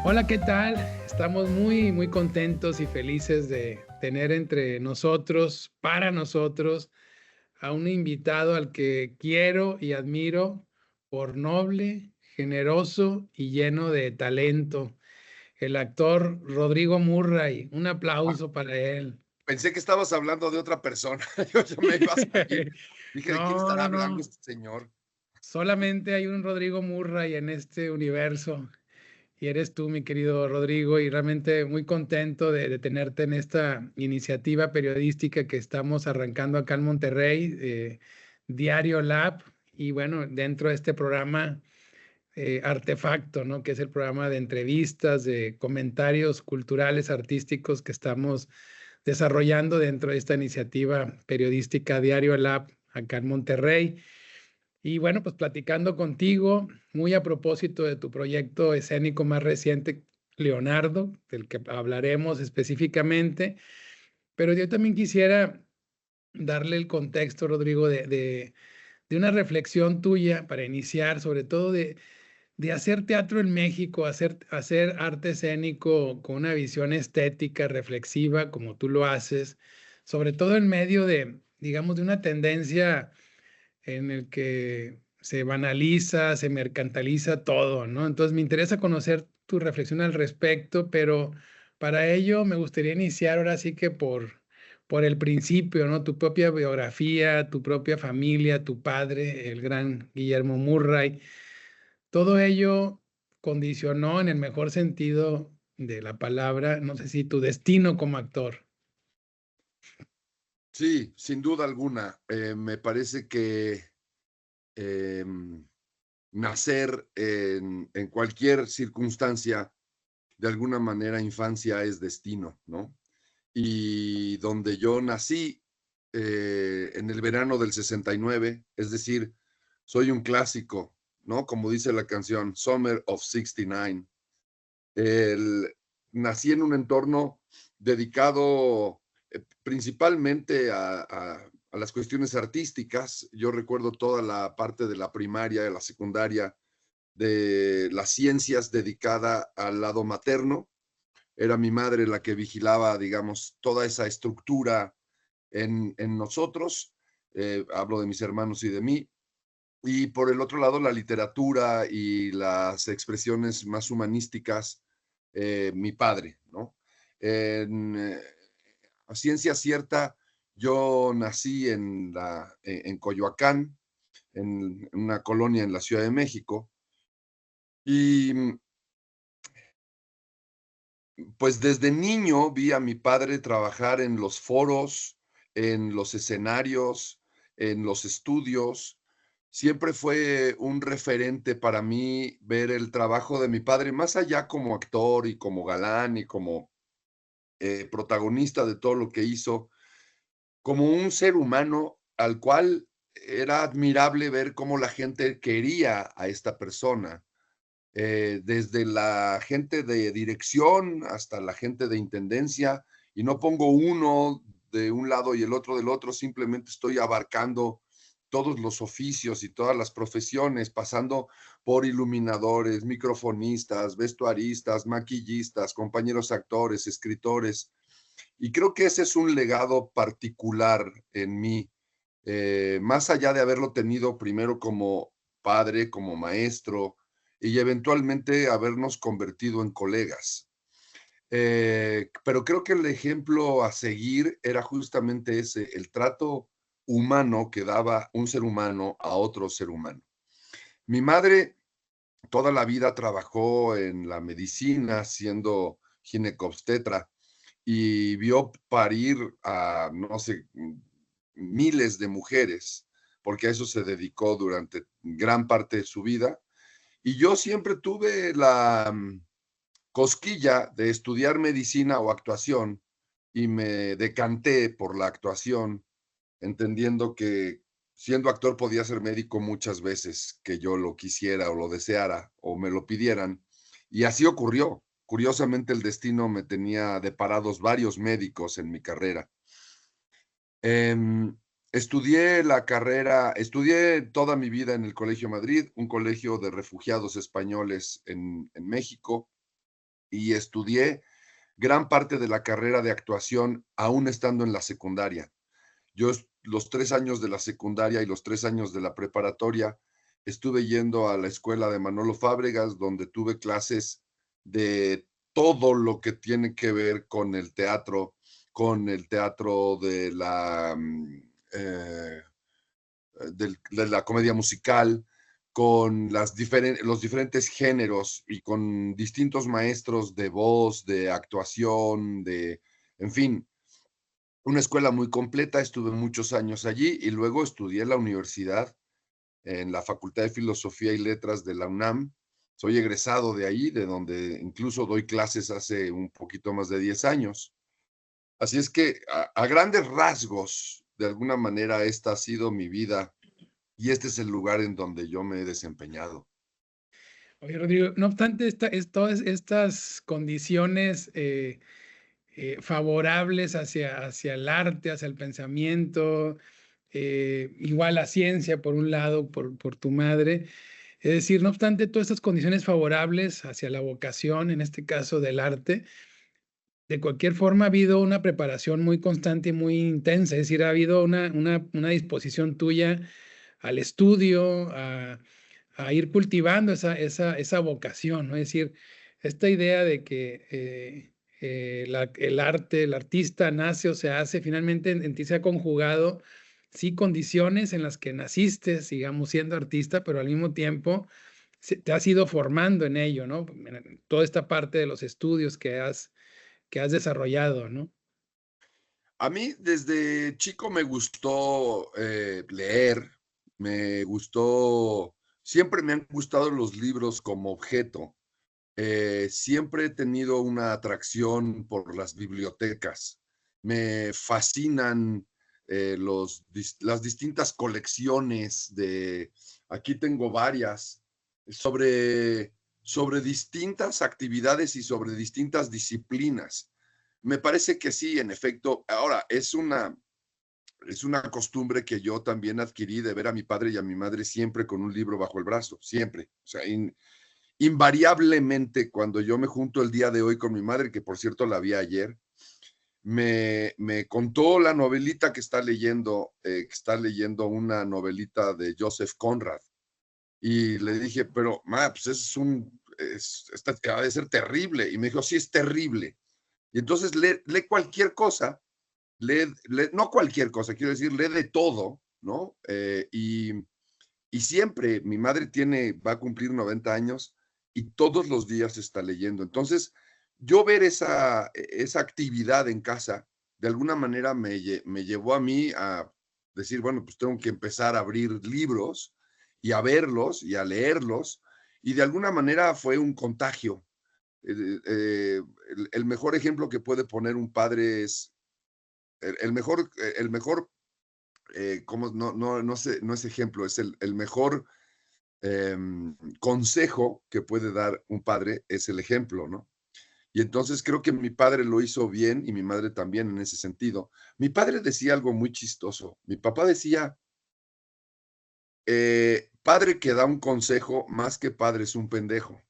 Hola, ¿qué tal? Estamos muy contentos y felices de tener entre nosotros, para nosotros, a un invitado al que quiero y admiro por noble, generoso y lleno de talento, el actor Rodrigo Murray. Un Ah, aplauso para él. pensé que estabas hablando de otra persona. Yo ya me iba a salir. Dije: "¿De quién No, estará no, hablando no. este señor?". Solamente hay un Rodrigo Murray en este universo. Y eres tú, mi querido Rodrigo, y realmente muy contento de tenerte en esta iniciativa periodística que estamos arrancando acá en Monterrey, Diario Lab, y bueno, dentro de este programa Artefacto, ¿no? Que es el programa de entrevistas, de comentarios culturales, artísticos que estamos desarrollando dentro de esta iniciativa periodística Diario Lab acá en Monterrey. Y bueno, pues platicando contigo, muy a propósito de tu proyecto escénico más reciente, Leonardo, del que hablaremos específicamente, pero yo también quisiera darle el contexto, Rodrigo, de una reflexión tuya para iniciar, sobre todo de hacer teatro en México, hacer arte escénico con una visión estética, reflexiva, como tú lo haces, sobre todo en medio de, digamos, de una tendencia en el que se banaliza, se mercantiliza todo, ¿no? Entonces, me interesa conocer tu reflexión al respecto, pero para ello me gustaría iniciar ahora sí que por el principio, ¿no? Tu propia biografía, tu propia familia, tu padre, el gran Guillermo Murray. Todo ello condicionó en el mejor sentido de la palabra, no sé si tu destino como actor. Sí, sin duda alguna. Me parece que, em, nacer en cualquier circunstancia, de alguna manera, infancia es destino, ¿no? Y donde yo nací, en el verano del 69, es decir, soy un clásico, ¿no? Como dice la canción, Summer of '69. El, nací en un entorno dedicado principalmente a las cuestiones artísticas. Yo recuerdo toda la parte de la primaria, de la secundaria, de las ciencias dedicada al lado materno. Era mi madre la que vigilaba, digamos, toda esa estructura en nosotros. Hablo de mis hermanos y de mí. Y por el otro lado, la literatura y las expresiones más humanísticas, mi padre, ¿no? En, a ciencia cierta, yo nací en Coyoacán, en una colonia en la Ciudad de México, y pues desde niño vi a mi padre trabajar en los foros, en los escenarios, en los estudios. Siempre fue un referente para mí ver el trabajo de mi padre, más allá como actor y como galán y como protagonista de todo lo que hizo, como un ser humano al cual era admirable ver cómo la gente quería a esta persona, desde la gente de dirección hasta la gente de intendencia, y no pongo uno de un lado y el otro del otro, simplemente estoy abarcando todos los oficios y todas las profesiones, pasando por iluminadores, microfonistas, vestuaristas, maquillistas, compañeros actores, escritores. Y creo que ese es un legado particular en mí, más allá de haberlo tenido primero como padre, como maestro y eventualmente habernos convertido en colegas. Pero creo que el ejemplo a seguir era justamente ese, el trato humano que daba un ser humano a otro ser humano. Mi madre toda la vida trabajó en la medicina siendo ginecobstetra y vio parir a, no sé, miles de mujeres, porque a eso se dedicó durante gran parte de su vida. Y yo siempre tuve la cosquilla de estudiar medicina o actuación y me decanté por la actuación, entendiendo que siendo actor podía ser médico muchas veces que yo lo quisiera o lo deseara o me lo pidieran. Y así ocurrió. Curiosamente, el destino me tenía deparados varios médicos en mi carrera. Estudié toda mi vida en el Colegio Madrid, un colegio de refugiados españoles en México. y estudié gran parte de la carrera de actuación aún estando en la secundaria. Yo los 3 años de la secundaria y los 3 años de la preparatoria estuve yendo a la escuela de Manolo Fábregas, donde tuve clases de todo lo que tiene que ver con el teatro de de la comedia musical, con los diferentes géneros y con distintos maestros de voz, de actuación, en fin, una escuela muy completa. Estuve muchos años allí y luego estudié en la universidad, en la Facultad de Filosofía y Letras de la UNAM. Soy egresado de ahí, de donde incluso doy clases hace un poquito más de 10 años. Así es que a grandes rasgos, de alguna manera, esta ha sido mi vida y este es el lugar en donde yo me he desempeñado. Oye, Rodrigo, no obstante, todas estas condiciones favorables hacia el arte, hacia el pensamiento, igual la ciencia, por un lado, por tu madre. Es decir, no obstante, todas estas condiciones favorables hacia la vocación, en este caso del arte, de cualquier forma ha habido una preparación muy constante y muy intensa. Es decir, ha habido una disposición tuya al estudio, a ir cultivando esa vocación, ¿no? Es decir, esta idea de que el arte, el artista nace o se hace, finalmente en ti se ha conjugado, sí, condiciones en las que naciste, digamos, siendo artista, pero al mismo tiempo te has ido formando en ello, ¿no? En toda esta parte de los estudios que has desarrollado, ¿no? A mí desde chico me gustó leer, siempre me han gustado los libros como objeto. Siempre he tenido una atracción por las bibliotecas. Me fascinan las distintas colecciones aquí tengo varias, sobre, sobre distintas actividades y sobre distintas disciplinas. Me parece que sí, en efecto. Ahora, es una costumbre que yo también adquirí de ver a mi padre y a mi madre siempre con un libro bajo el brazo, siempre. O sea, invariablemente cuando yo me junto el día de hoy con mi madre, que por cierto la vi ayer, me contó la novelita que está leyendo una novelita de Joseph Conrad. Y le dije, pero, ma, pues ha de ser terrible. Y me dijo, sí, es terrible. Y entonces lee cualquier cosa, no cualquier cosa, quiero decir, lee de todo, ¿no? Y siempre, mi madre va a cumplir 90 años y todos los días está leyendo. Entonces, yo ver esa actividad en casa, de alguna manera me llevó a mí a decir, bueno, pues tengo que empezar a abrir libros y a verlos y a leerlos. Y de alguna manera fue un contagio. El mejor ejemplo que puede poner un padre es el mejor como no sé, no es ejemplo, es el mejor consejo que puede dar un padre, es el ejemplo, ¿no? Y entonces creo que mi padre lo hizo bien y mi madre también en ese sentido. Mi padre decía algo muy chistoso. Mi papá decía, padre que da un consejo más que padre es un pendejo.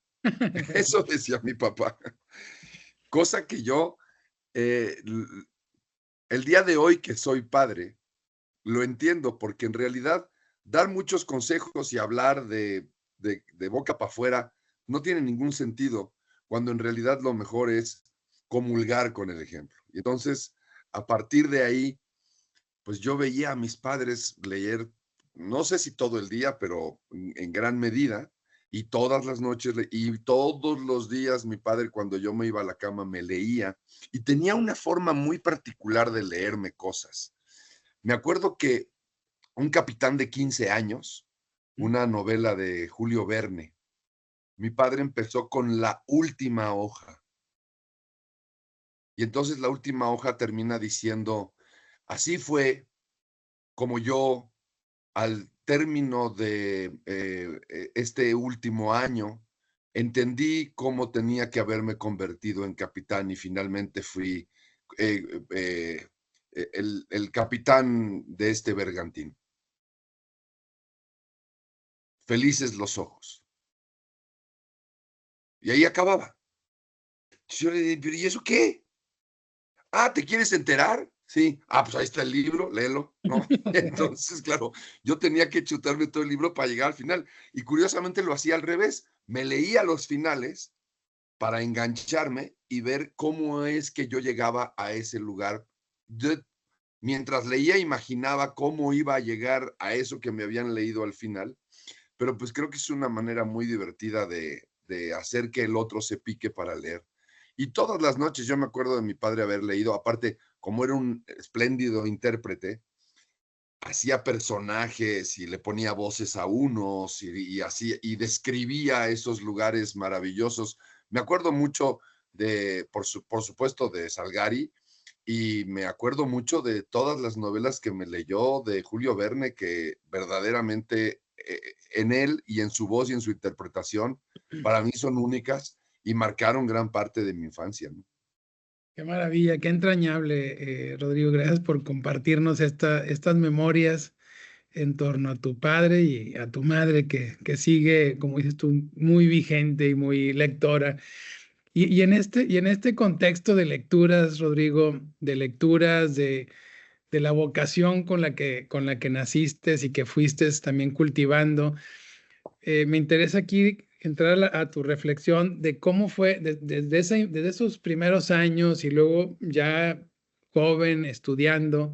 Eso decía mi papá. Cosa que yo, eh, el día de hoy que soy padre, lo entiendo, porque en realidad dar muchos consejos y hablar de boca para afuera no tiene ningún sentido, cuando en realidad lo mejor es comulgar con el ejemplo. Y entonces, a partir de ahí, pues yo veía a mis padres leer, no sé si todo el día, pero en gran medida, y todas las noches y todos los días mi padre cuando yo me iba a la cama me leía y tenía una forma muy particular de leerme cosas. Me acuerdo que un capitán de 15 años, una novela de Julio Verne. Mi padre empezó con la última hoja. Y entonces la última hoja termina diciendo, así fue como yo, al término de este último año, entendí cómo tenía que haberme convertido en capitán y finalmente fui eh, eh, el capitán de este bergantín. Felices los ojos. Y ahí acababa. Yo le dije, ¿pero y eso qué? Ah, ¿te quieres enterar? Sí. Ah, pues ahí está el libro, léelo, ¿no? Entonces, claro, yo tenía que chutarme todo el libro para llegar al final. Y curiosamente lo hacía al revés. Me leía los finales para engancharme y ver cómo es que yo llegaba a ese lugar. Yo, mientras leía, imaginaba cómo iba a llegar a eso que me habían leído al final, pero pues creo que es una manera muy divertida de hacer que el otro se pique para leer. Y todas las noches yo me acuerdo de mi padre haber leído, aparte, como era un espléndido intérprete, hacía personajes y le ponía voces a unos y así, y describía esos lugares maravillosos. Me acuerdo mucho por supuesto, de Salgari, y me acuerdo mucho de todas las novelas que me leyó de Julio Verne, que verdaderamente en él y en su voz y en su interpretación, para mí son únicas y marcaron gran parte de mi infancia, ¿no? Qué maravilla, qué entrañable, Rodrigo. Gracias por compartirnos estas memorias en torno a tu padre y a tu madre, que sigue, como dices tú, muy vigente y muy lectora. Y en este contexto de lecturas, Rodrigo, de lecturas, de la vocación con la que naciste y que fuiste también cultivando, me interesa aquí entrar a tu reflexión de cómo fue desde esos primeros años y luego ya joven, estudiando,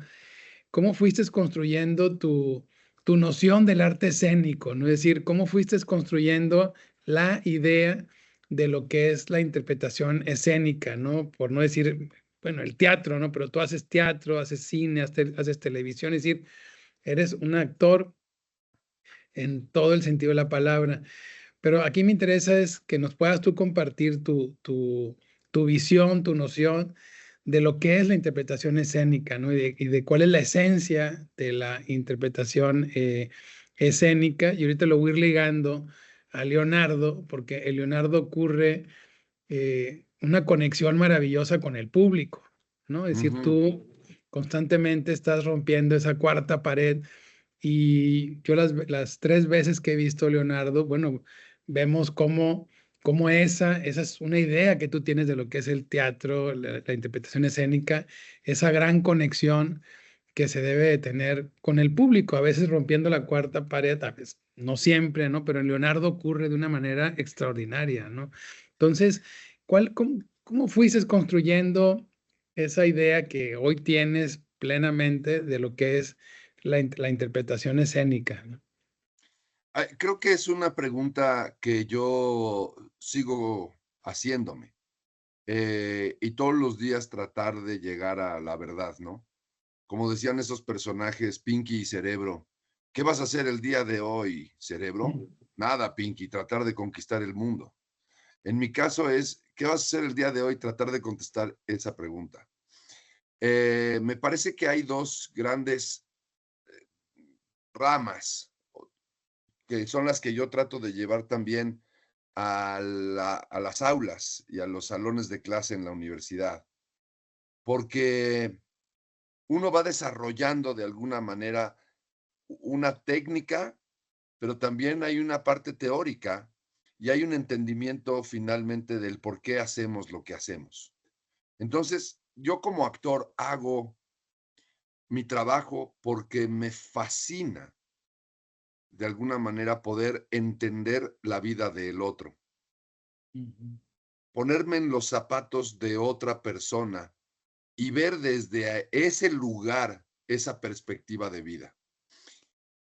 cómo fuiste construyendo tu noción del arte escénico, ¿no? Es decir, cómo fuiste construyendo la idea de lo que es la interpretación escénica, ¿no? Por no decir, bueno, el teatro, ¿no? Pero tú haces teatro, haces cine, haces televisión, es decir, eres un actor en todo el sentido de la palabra. Pero aquí me interesa es que nos puedas tú compartir tu visión, tu noción de lo que es la interpretación escénica, ¿no? Y de cuál es la esencia de la interpretación escénica. Y ahorita lo voy a ir ligando a Leonardo, porque en Leonardo ocurre una conexión maravillosa con el público, ¿no? Es decir, Ujú, tú constantemente estás rompiendo esa cuarta pared y yo las tres veces que he visto Leonardo, bueno, vemos cómo esa es una idea que tú tienes de lo que es el teatro, la interpretación escénica, esa gran conexión que se debe de tener con el público, a veces rompiendo la cuarta pared, a veces, no siempre, ¿no? Pero en Leonardo ocurre de una manera extraordinaria, ¿no? Entonces, cómo fuiste construyendo esa idea que hoy tienes plenamente de lo que es la interpretación escénica, ¿no? Creo que es una pregunta que yo sigo haciéndome, y todos los días tratar de llegar a la verdad, ¿no? Como decían esos personajes, Pinky y Cerebro, ¿qué vas a hacer el día de hoy, Cerebro? Nada, Pinky, tratar de conquistar el mundo. En mi caso es, ¿qué vas a hacer el día de hoy? Tratar de contestar esa pregunta. Me parece que hay dos grandes ramas que son las que yo trato de llevar también a las aulas y a los salones de clase en la universidad, porque uno va desarrollando de alguna manera una técnica, pero también hay una parte teórica y hay un entendimiento finalmente del por qué hacemos lo que hacemos. Entonces, yo como actor hago mi trabajo porque me fascina de alguna manera poder entender la vida del otro, Ujú. ponerme en los zapatos de otra persona y ver desde ese lugar esa perspectiva de vida.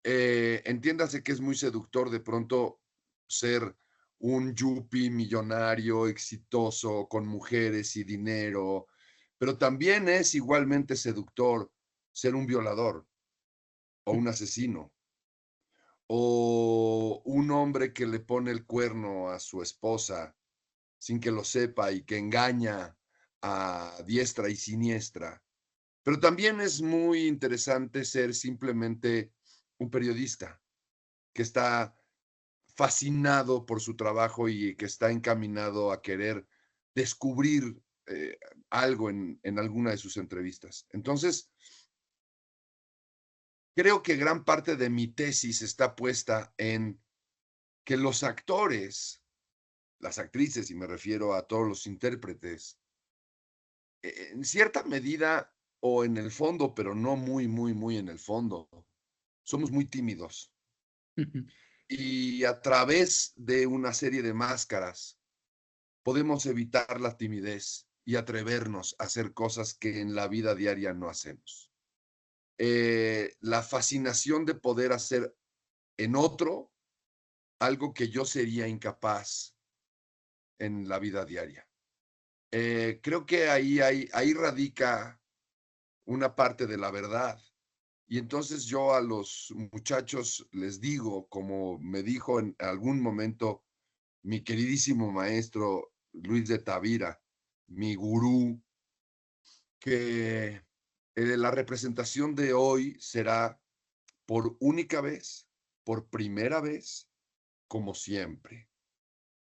Entiéndase que es muy seductor de pronto ser un yuppie millonario, exitoso, con mujeres y dinero, pero también es igualmente seductor ser un violador o un asesino o un hombre que le pone el cuerno a su esposa sin que lo sepa y que engaña a diestra y siniestra. Pero también es muy interesante ser simplemente un periodista que está fascinado por su trabajo y que está encaminado a querer descubrir algo en alguna de sus entrevistas. Entonces, creo que gran parte de mi tesis está puesta en que los actores, las actrices, y me refiero a todos los intérpretes, en cierta medida o en el fondo, pero no muy, muy, muy en el fondo, somos muy tímidos. Y a través de una serie de máscaras podemos evitar la timidez y atrevernos a hacer cosas que en la vida diaria no hacemos. La fascinación de poder hacer en otro algo que yo sería incapaz en la vida diaria. Creo que ahí radica una parte de la verdad. Y entonces yo a los muchachos les digo, como me dijo en algún momento mi queridísimo maestro Luis de Tavira, mi gurú, que la representación de hoy será por única vez, por primera vez, como siempre.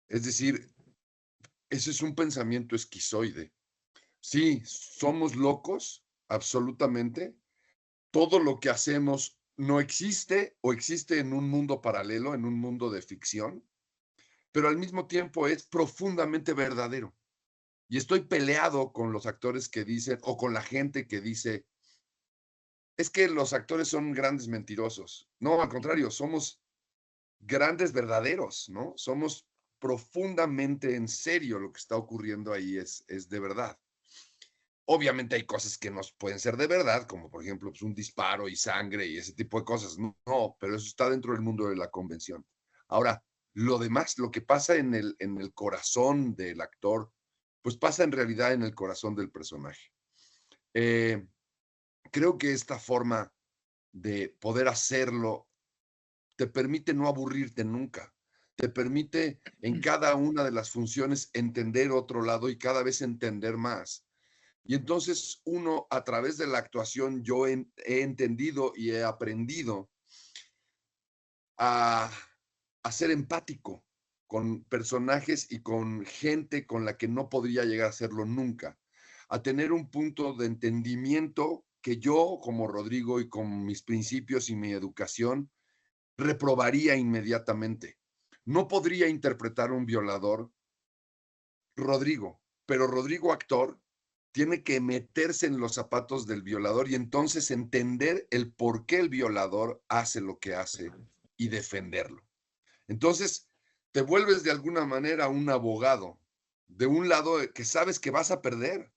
Es decir, ese es un pensamiento esquizoide. Sí, somos locos, absolutamente. Todo lo que hacemos no existe o existe en un mundo paralelo, en un mundo de ficción, pero al mismo tiempo es profundamente verdadero. Y estoy peleado con los actores que dicen, o con la gente que dice, es que los actores son grandes mentirosos. No, al contrario, somos grandes verdaderos, ¿no? Somos profundamente en serio lo que está ocurriendo ahí es de verdad. Obviamente hay cosas que no pueden ser de verdad, como por ejemplo pues, un disparo y sangre y ese tipo de cosas. No, pero eso está dentro del mundo de la convención. Ahora, lo demás, lo que pasa en el corazón del actor, pues pasa en realidad en el corazón del personaje. Eh, Creo que esta forma de poder hacerlo te permite no aburrirte nunca. Te permite en cada una de las funciones entender otro lado y cada vez entender más. Y entonces uno, a través de la actuación, yo he entendido y he aprendido a, a ser empático con personajes y con gente con la que no podría llegar a serlo nunca, a tener un punto de entendimiento que yo, como Rodrigo y con mis principios y mi educación, reprobaría inmediatamente. No podría interpretar un violador Rodrigo, pero Rodrigo actor tiene que meterse en los zapatos del violador y entonces entender el por qué el violador hace lo que hace y defenderlo. Entonces, te vuelves de alguna manera un abogado, de un lado que sabes que vas a perder,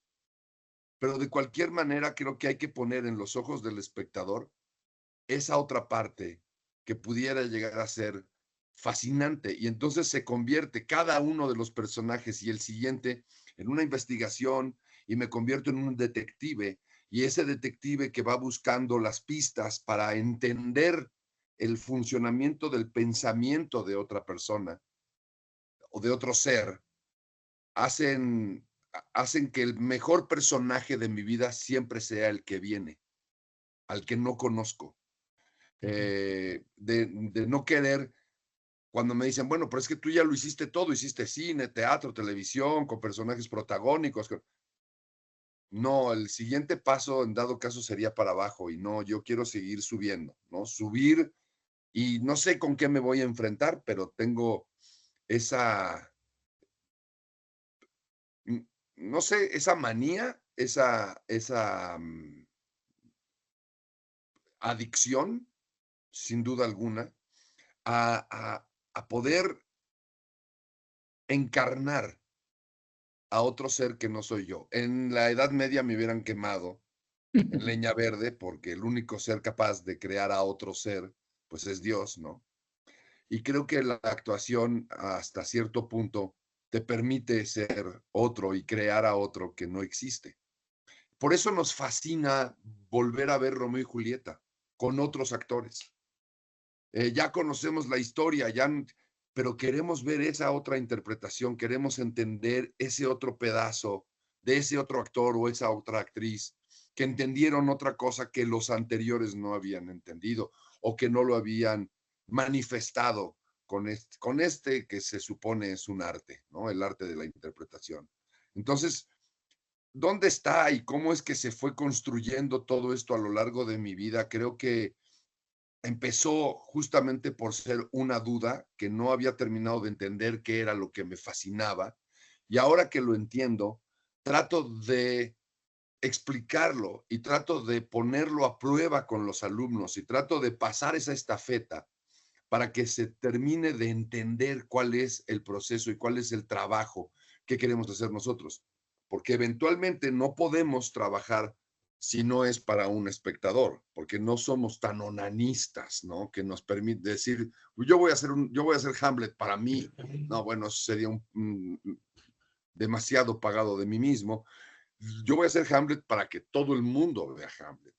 pero de cualquier manera creo que hay que poner en los ojos del espectador esa otra parte que pudiera llegar a ser fascinante y entonces se convierte cada uno de los personajes y el siguiente en una investigación y me convierto en un detective y ese detective que va buscando las pistas para entender el funcionamiento del pensamiento de otra persona o de otro ser hacen hacen que el mejor personaje de mi vida siempre sea el que viene, al que no conozco. De no querer, cuando me dicen, bueno, pero es que tú ya lo hiciste todo, hiciste cine, teatro, televisión, con personajes protagónicos. No, el siguiente paso en dado caso sería para abajo y no, yo quiero seguir subiendo, ¿no? Subir y no sé con qué me voy a enfrentar, pero tengo esa, no sé, esa manía, esa adicción, sin duda alguna, a, a poder encarnar a otro ser que no soy yo. En la Edad Media me hubieran quemado en leña verde porque el único ser capaz de crear a otro ser, pues es Dios, ¿no? Y creo que la actuación hasta cierto punto te permite ser otro y crear a otro que no existe. Por eso nos fascina volver a ver Romeo y Julieta con otros actores. Ya conocemos la historia, ya, pero queremos ver esa otra interpretación, queremos entender ese otro pedazo de ese otro actor o esa otra actriz que entendieron otra cosa que los anteriores no habían entendido o que no lo habían manifestado con este que se supone es un arte, ¿no? El arte de la interpretación. Entonces, ¿dónde está y cómo es que se fue construyendo todo esto a lo largo de mi vida? Creo que empezó justamente por ser una duda que no había terminado de entender qué era lo que me fascinaba. Y ahora que lo entiendo, trato de explicarlo y trato de ponerlo a prueba con los alumnos y trato de pasar esa estafeta para que se termine de entender cuál es el proceso y cuál es el trabajo que queremos hacer nosotros. Porque eventualmente no podemos trabajar si no es para un espectador, porque no somos tan onanistas, ¿no? Que nos permite decir, yo voy a hacer Hamlet para mí. No, bueno, sería demasiado pagado de mí mismo. Yo voy a hacer Hamlet para que todo el mundo vea Hamlet.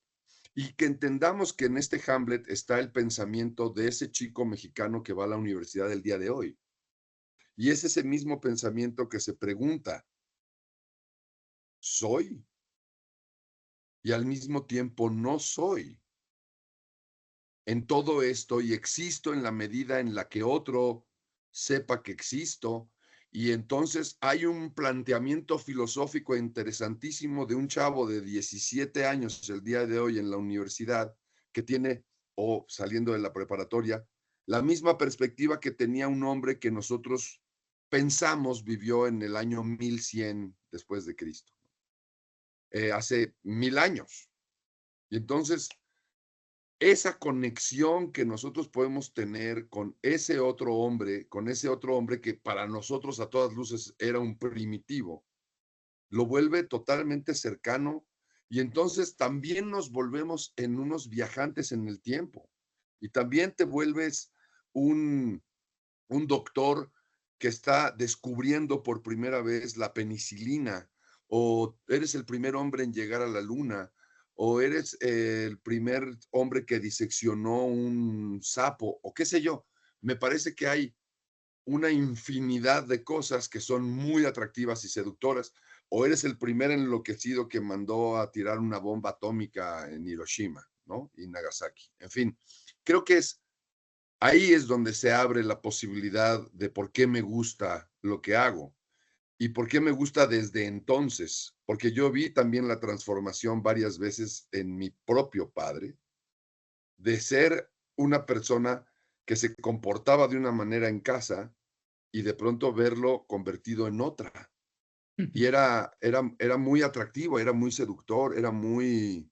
Y que entendamos que en este Hamlet está el pensamiento de ese chico mexicano que va a la universidad el día de hoy. Y es ese mismo pensamiento que se pregunta, ¿soy? Y al mismo tiempo no soy. En todo esto y existo en la medida en la que otro sepa que existo. Y entonces hay un planteamiento filosófico interesantísimo de un chavo de 17 años el día de hoy en la universidad que tiene, o saliendo de la preparatoria, la misma perspectiva que tenía un hombre que nosotros pensamos vivió en el año 1100 después de Cristo, hace 1000 años. Y entonces esa conexión que nosotros podemos tener con ese otro hombre, que para nosotros a todas luces era un primitivo, lo vuelve totalmente cercano y entonces también nos volvemos en unos viajantes en el tiempo y también te vuelves un, un doctor que está descubriendo por primera vez la penicilina, o eres el primer hombre en llegar a la luna, o eres el primer hombre que diseccionó un sapo, o qué sé yo. Me parece que hay una infinidad de cosas que son muy atractivas y seductoras, o eres el primer enloquecido que mandó a tirar una bomba atómica en Hiroshima, ¿no? Y Nagasaki. En fin, creo que ahí es donde se abre la posibilidad de por qué me gusta lo que hago y por qué me gusta desde entonces, porque yo vi también la transformación varias veces en mi propio padre, de ser una persona que se comportaba de una manera en casa y de pronto verlo convertido en otra. Y era muy atractivo, era muy seductor, era muy,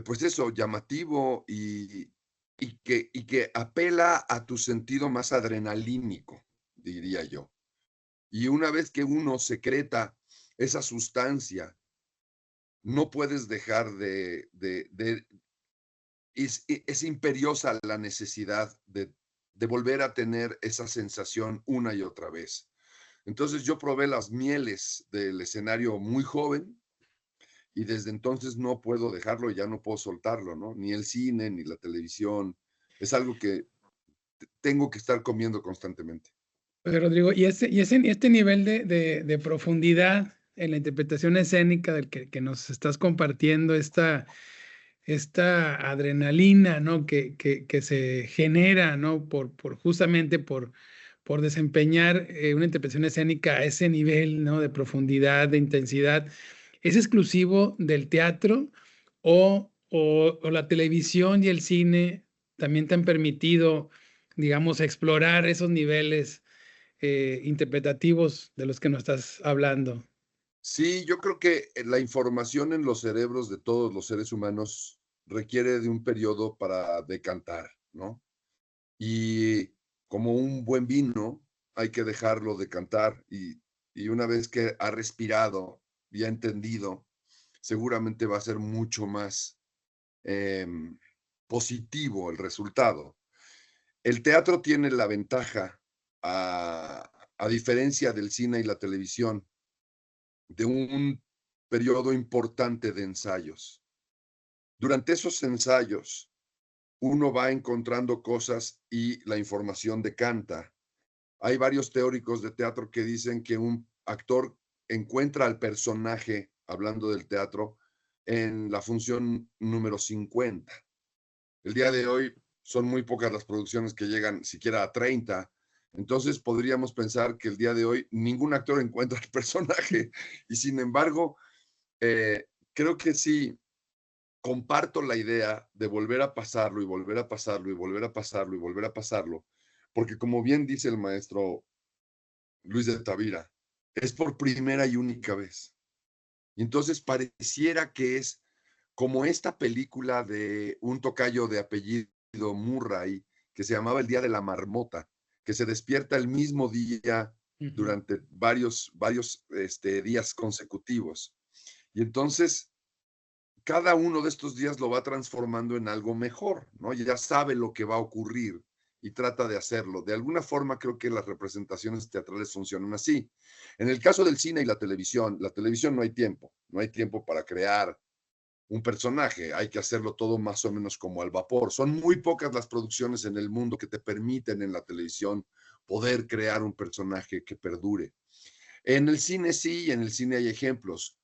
pues eso, llamativo y que apela a tu sentido más adrenalínico, diría yo. Y una vez que uno secreta esa sustancia, no puedes dejar es imperiosa la necesidad de volver a tener esa sensación una y otra vez. Entonces yo probé las mieles del escenario muy joven y desde entonces no puedo dejarlo y ya no puedo soltarlo, ¿no? Ni el cine, ni la televisión. Es algo que tengo que estar comiendo constantemente. Oye, Rodrigo, este nivel de profundidad en la interpretación escénica del que nos estás compartiendo, esta adrenalina, ¿no? Que se genera, ¿no? Justamente por desempeñar una interpretación escénica a ese nivel, ¿no? De profundidad, de intensidad. ¿Es exclusivo del teatro o la televisión y el cine también te han permitido, digamos, explorar esos niveles interpretativos de los que nos estás hablando? Sí, yo creo que la información en los cerebros de todos los seres humanos requiere de un periodo para decantar, ¿no? Y como un buen vino, hay que dejarlo decantar y una vez que ha respirado y ha entendido, seguramente va a ser mucho más positivo el resultado. El teatro tiene la ventaja, a diferencia del cine y la televisión, de un periodo importante de ensayos. Durante esos ensayos, uno va encontrando cosas y la información decanta. Hay varios teóricos de teatro que dicen que un actor encuentra al personaje, hablando del teatro, en la función número 50. El día de hoy son muy pocas las producciones que llegan siquiera a 30. Entonces podríamos pensar que el día de hoy ningún actor encuentra el personaje y sin embargo, creo que sí, comparto la idea de volver a pasarlo y volver a pasarlo y volver a pasarlo y volver a pasarlo, porque como bien dice el maestro Luis de Tavira, es por primera y única vez. Y entonces pareciera que es como esta película de un tocayo de apellido Murray, que se llamaba El Día de la Marmota, que se despierta el mismo día durante varios días consecutivos. Y entonces cada uno de estos días lo va transformando en algo mejor, ¿no? Y ya sabe lo que va a ocurrir y trata de hacerlo. De alguna forma creo que las representaciones teatrales funcionan así. En el caso del cine y la televisión no hay tiempo para crear un personaje, hay que hacerlo todo más o menos como al vapor. Son muy pocas las producciones en el mundo que te permiten en la televisión poder crear un personaje que perdure. En el cine sí, en el cine hay ejemplos.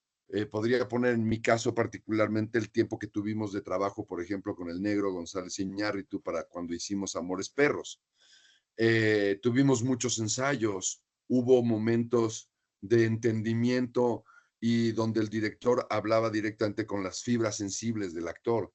Podría poner en mi caso particularmente el tiempo que tuvimos de trabajo, por ejemplo, con el negro González Iñárritu para cuando hicimos Amores Perros. Tuvimos muchos ensayos, hubo momentos de entendimiento y donde el director hablaba directamente con las fibras sensibles del actor.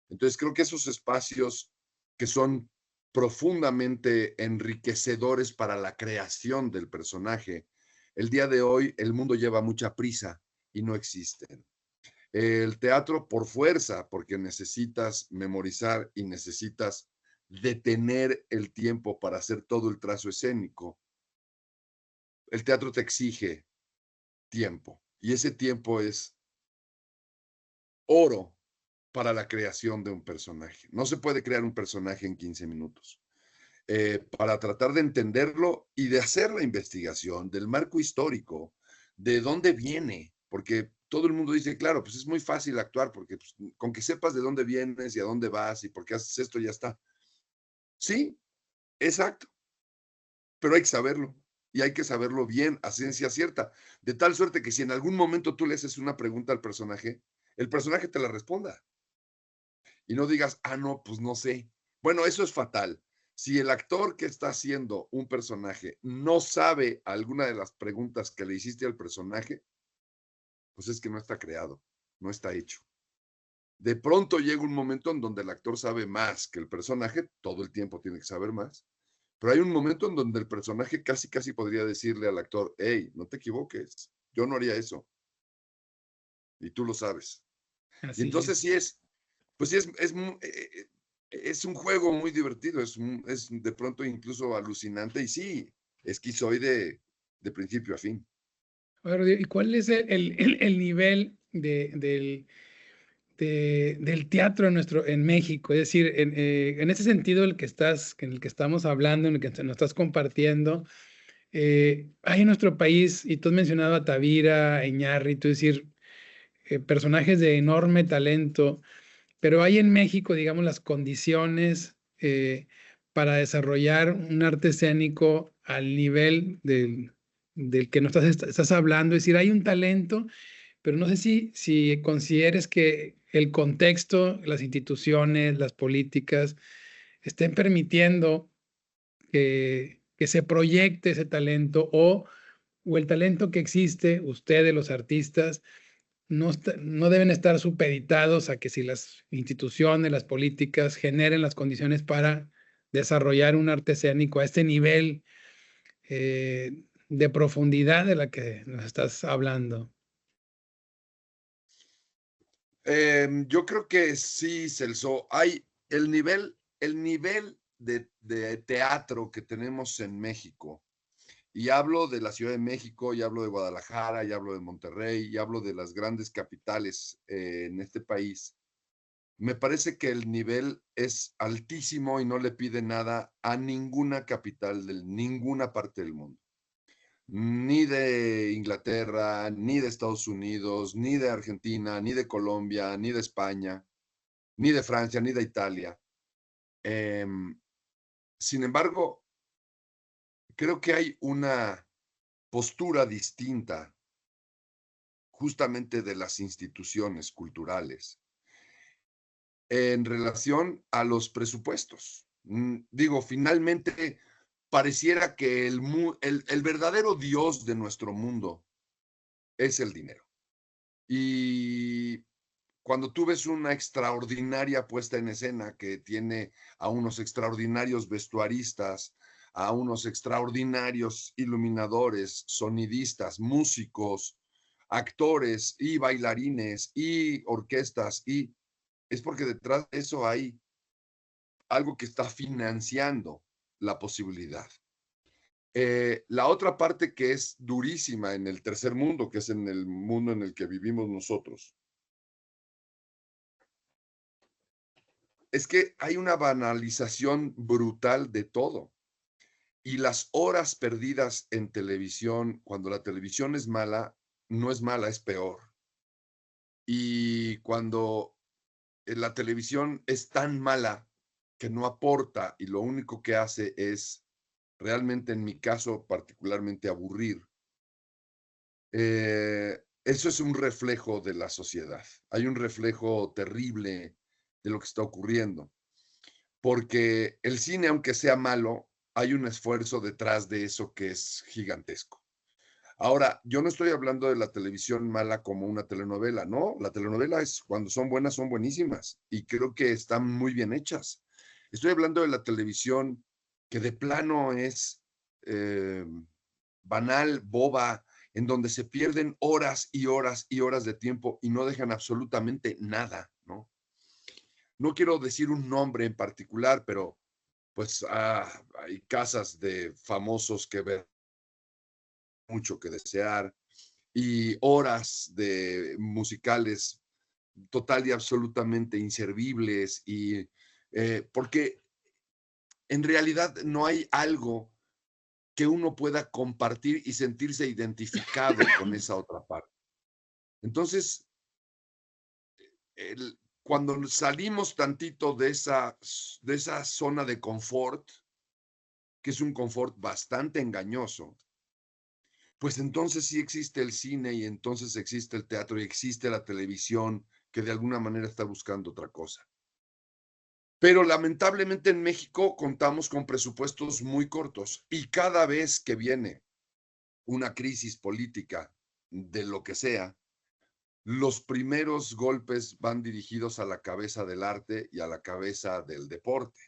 Entonces creo que esos espacios que son profundamente enriquecedores para la creación del personaje, el día de hoy el mundo lleva mucha prisa y no existen. El teatro por fuerza, porque necesitas memorizar y necesitas detener el tiempo para hacer todo el trazo escénico. El teatro te exige tiempo y ese tiempo es oro para la creación de un personaje. No se puede crear un personaje en 15 minutos. Para tratar de entenderlo y de hacer la investigación del marco histórico, de dónde viene, porque todo el mundo dice, claro, pues es muy fácil actuar, porque pues, con que sepas de dónde vienes y a dónde vas y por qué haces esto, ya está. Sí, exacto, pero hay que saberlo y hay que saberlo bien, a ciencia cierta, de tal suerte que si en algún momento tú le haces una pregunta al personaje, el personaje te la responda y no digas, ah, no, pues no sé. Bueno, eso es fatal. Si el actor que está haciendo un personaje no sabe alguna de las preguntas que le hiciste al personaje, pues es que no está creado, no está hecho. De pronto llega un momento en donde el actor sabe más que el personaje, todo el tiempo tiene que saber más, pero hay un momento en donde el personaje casi podría decirle al actor, hey, no te equivoques, yo no haría eso, y tú lo sabes. Y Así entonces es. sí es, pues sí es un juego muy divertido, es de pronto incluso alucinante y sí, esquizoide de principio a fin. Bueno, ¿y cuál es el nivel del teatro en México? Es decir, en ese sentido en el que estamos hablando, en el que nos estás compartiendo, hay en nuestro país, y tú has mencionado a Tavira, a Iñárritu, es decir, personajes de enorme talento, pero hay en México, digamos, las condiciones para desarrollar un arte escénico al nivel del que nos estás hablando. Es decir, hay un talento, pero no sé si consideres que el contexto, las instituciones, las políticas estén permitiendo que se proyecte ese talento o el talento que existe, ustedes, los artistas, no deben estar supeditados a que si las instituciones, las políticas generen las condiciones para desarrollar un arte escénico a este nivel de profundidad de la que nos estás hablando. Yo creo que sí, Celso, hay el nivel de teatro que tenemos en México, y hablo de la Ciudad de México, y hablo de Guadalajara, y hablo de Monterrey, y hablo de las grandes capitales en este país. Me parece que el nivel es altísimo y no le pide nada a ninguna capital de ninguna parte del mundo. Ni de Inglaterra, ni de Estados Unidos, ni de Argentina, ni de Colombia, ni de España, ni de Francia, ni de Italia. Eh, Sin embargo, creo que hay una postura distinta justamente de las instituciones culturales en relación a los presupuestos. Digo, finalmente pareciera que el verdadero Dios de nuestro mundo es el dinero. Y cuando tú ves una extraordinaria puesta en escena que tiene a unos extraordinarios vestuaristas, a unos extraordinarios iluminadores, sonidistas, músicos, actores y bailarines y orquestas, y es porque detrás de eso hay algo que está financiando la posibilidad. La otra parte que es durísima en el tercer mundo, que es en el mundo en el que vivimos nosotros, es que hay una banalización brutal de todo. Y las horas perdidas en televisión, cuando la televisión es mala, no es mala, es peor. Y cuando la televisión es tan mala que no aporta y lo único que hace es realmente, en mi caso, particularmente aburrir, eso es un reflejo de la sociedad. Hay un reflejo terrible de lo que está ocurriendo, porque el cine, aunque sea malo, hay un esfuerzo detrás de eso que es gigantesco. Ahora, yo no estoy hablando de la televisión mala como una telenovela, no, la telenovela es cuando son buenas, son buenísimas y creo que están muy bien hechas. Estoy hablando de la televisión que de plano es eh, banal, boba, en donde se pierden horas y horas y horas de tiempo y no dejan absolutamente nada, ¿no? No quiero decir un nombre en particular, pero pues hay casas de famosos que ven mucho que desear y horas de musicales total y absolutamente inservibles y porque en realidad no hay algo que uno pueda compartir y sentirse identificado con esa otra parte. Entonces, cuando salimos tantito de esa zona de confort, que es un confort bastante engañoso, pues entonces sí existe el cine y entonces existe el teatro y existe la televisión que de alguna manera está buscando otra cosa. Pero lamentablemente en México contamos con presupuestos muy cortos y cada vez que viene una crisis política de lo que sea, los primeros golpes van dirigidos a la cabeza del arte y a la cabeza del deporte.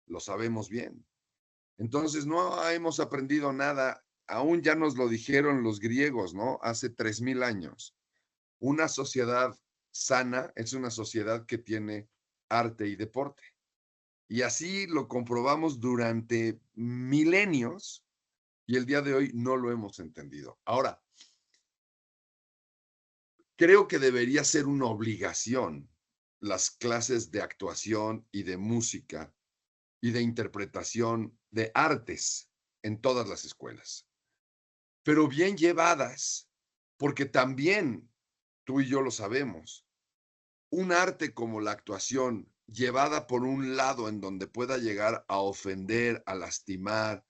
Lo sabemos bien. Entonces no hemos aprendido nada. Aún ya nos lo dijeron los griegos, ¿no? Hace 3000 años. Una sociedad sana es una sociedad que tiene arte y deporte. Y así lo comprobamos durante milenios y el día de hoy no lo hemos entendido. Ahora, creo que debería ser una obligación las clases de actuación y de música y de interpretación de artes en todas las escuelas, pero bien llevadas, porque también tú y yo lo sabemos, un arte como la actuación llevada por un lado en donde pueda llegar a ofender, a lastimar,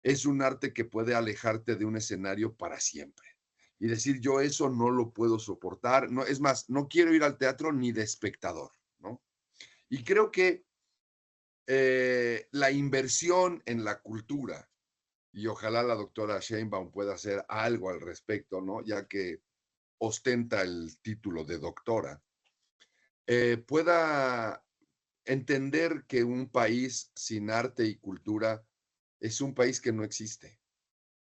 es un arte que puede alejarte de un escenario para siempre. Y decir, yo eso no lo puedo soportar, no, es más, no quiero ir al teatro ni de espectador, ¿no? Y creo que la inversión en la cultura, y ojalá la doctora Sheinbaum pueda hacer algo al respecto, ¿no? Ya que ostenta el título de doctora, pueda entender que un país sin arte y cultura es un país que no existe.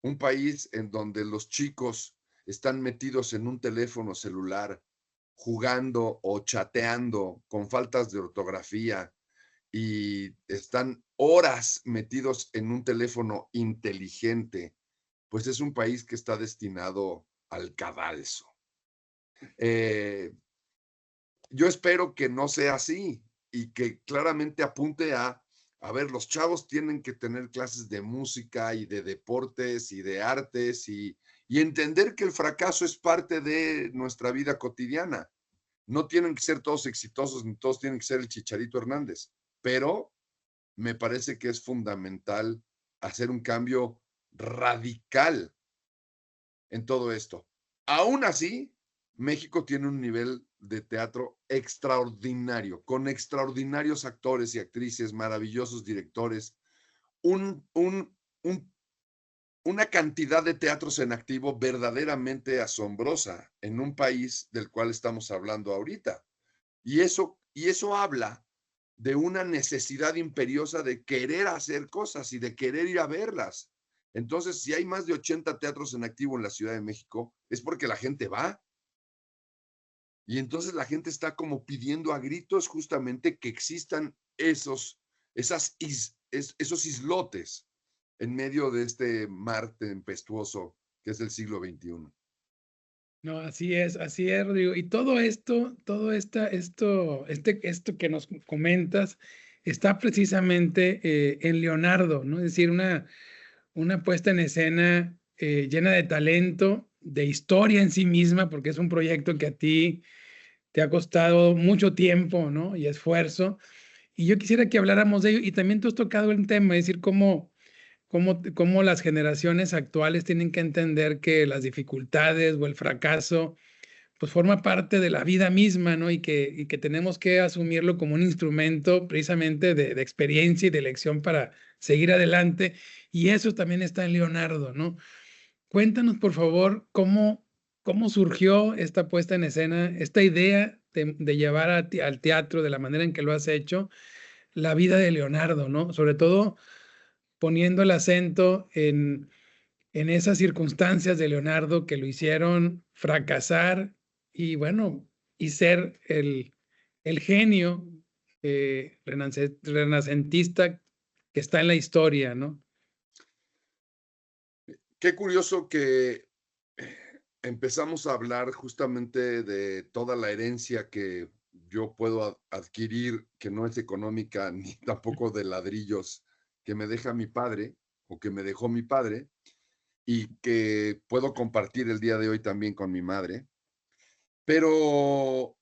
Un país en donde los chicos están metidos en un teléfono celular, jugando o chateando con faltas de ortografía y están horas metidos en un teléfono inteligente, pues es un país que está destinado al cadalso. Eh, yo espero que no sea así y que claramente apunte a ver, los chavos tienen que tener clases de música y de deportes y de artes y entender que el fracaso es parte de nuestra vida cotidiana. No tienen que ser todos exitosos ni todos tienen que ser el Chicharito Hernández, pero me parece que es fundamental hacer un cambio radical en todo esto. Aún así, México tiene un nivel de teatro extraordinario, con extraordinarios actores y actrices, maravillosos directores, un, un, un, una cantidad de teatros en activo verdaderamente asombrosa en un país del cual estamos hablando ahorita. Y eso habla de una necesidad imperiosa de querer hacer cosas y de querer ir a verlas. Entonces, si hay más de 80 teatros en activo en la Ciudad de México, es porque la gente va. Y entonces la gente está como pidiendo a gritos justamente que existan esos islotes en medio de este mar tempestuoso que es el siglo XXI. No, así es, Rodrigo. Y esto que nos comentas está precisamente en Leonardo, ¿no? Es decir, una puesta en escena llena de talento, de historia en sí misma, porque es un proyecto que a ti te ha costado mucho tiempo, ¿no? Y esfuerzo. Y yo quisiera que habláramos de ello. Y también tú has tocado el tema, es decir, cómo las generaciones actuales tienen que entender que las dificultades o el fracaso pues forma parte de la vida misma, ¿no? Y que tenemos que asumirlo como un instrumento precisamente de experiencia y de elección para seguir adelante. Y eso también está en Leonardo, ¿no? Cuéntanos, por favor, cómo surgió esta puesta en escena, esta idea de llevar al teatro de la manera en que lo has hecho, la vida de Leonardo, ¿no? Sobre todo poniendo el acento en esas circunstancias de Leonardo que lo hicieron fracasar y bueno, y ser el genio renacentista que está en la historia, ¿no? Qué curioso que empezamos a hablar justamente de toda la herencia que yo puedo adquirir, que no es económica ni tampoco de ladrillos que me deja mi padre o que me dejó mi padre y que puedo compartir el día de hoy también con mi madre. Pero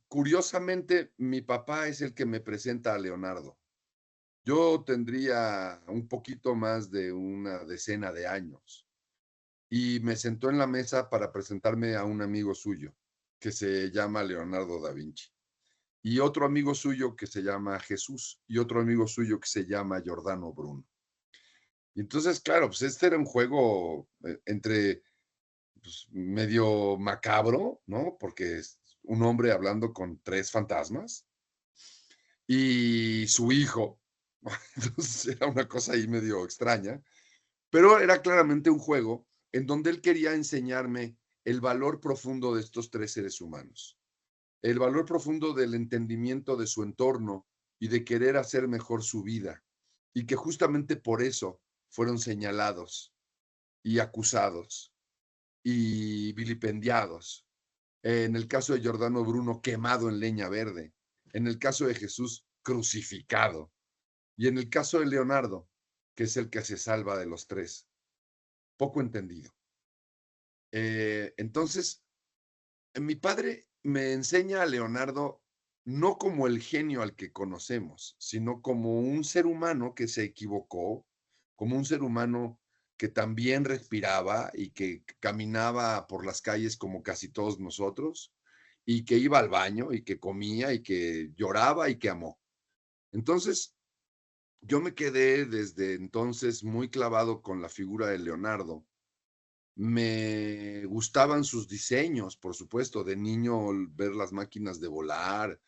curiosamente, mi papá es el que me presenta a Leonardo. Yo tendría un poquito más de una decena de años y me sentó en la mesa para presentarme a un amigo suyo que se llama Leonardo da Vinci y otro amigo suyo que se llama Jesús y otro amigo suyo que se llama Giordano Bruno. Y entonces, claro, pues este era un juego entre pues, medio macabro, ¿no? Porque es un hombre hablando con tres fantasmas y su hijo. Entonces era una cosa ahí medio extraña, pero era claramente un juego en donde él quería enseñarme el valor profundo de estos tres seres humanos, el valor profundo del entendimiento de su entorno y de querer hacer mejor su vida, y que justamente por eso fueron señalados y acusados y vilipendiados. En el caso de Giordano Bruno, quemado en leña verde. En el caso de Jesús, crucificado. Y en el caso de Leonardo, que es el que se salva de los tres, poco entendido. Entonces, mi padre me enseña a Leonardo no como el genio al que conocemos, sino como un ser humano que se equivocó, como un ser humano que también respiraba y que caminaba por las calles como casi todos nosotros, y que iba al baño y que comía y que lloraba y que amó. Entonces, yo me quedé desde entonces muy clavado con la figura de Leonardo. Me gustaban sus diseños, por supuesto, de niño ver las máquinas de volar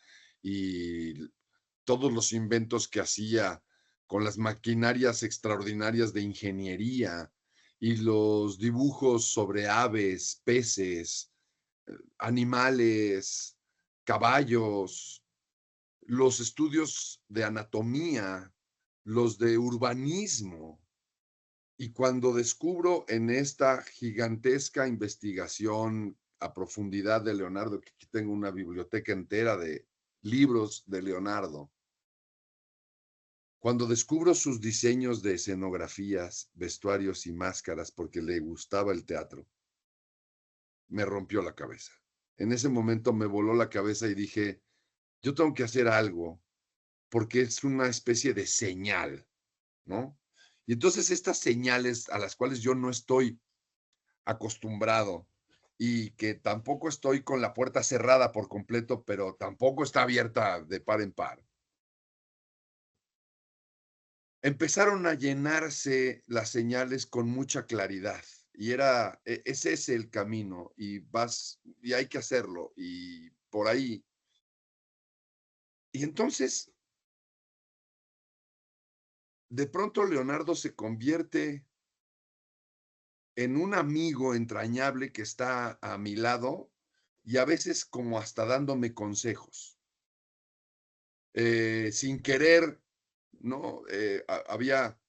y todos los inventos que hacía con las maquinarias extraordinarias de ingeniería y los dibujos sobre aves, peces, animales, caballos, los estudios de anatomía, los de urbanismo. Y cuando descubro en esta gigantesca investigación a profundidad de Leonardo, que aquí tengo una biblioteca entera de libros de Leonardo, cuando descubro sus diseños de escenografías, vestuarios y máscaras porque le gustaba el teatro, me rompió la cabeza. En ese momento me voló la cabeza y dije, yo tengo que hacer algo porque es una especie de señal, ¿no? Y entonces estas señales a las cuales yo no estoy acostumbrado y que tampoco estoy con la puerta cerrada por completo, pero tampoco está abierta de par en par. Empezaron a llenarse las señales con mucha claridad y ese es el camino y vas y hay que hacerlo y por ahí Y entonces, de pronto Leonardo se convierte en un amigo entrañable que está a mi lado y a veces como hasta dándome consejos. Sin querer, ¿no? Había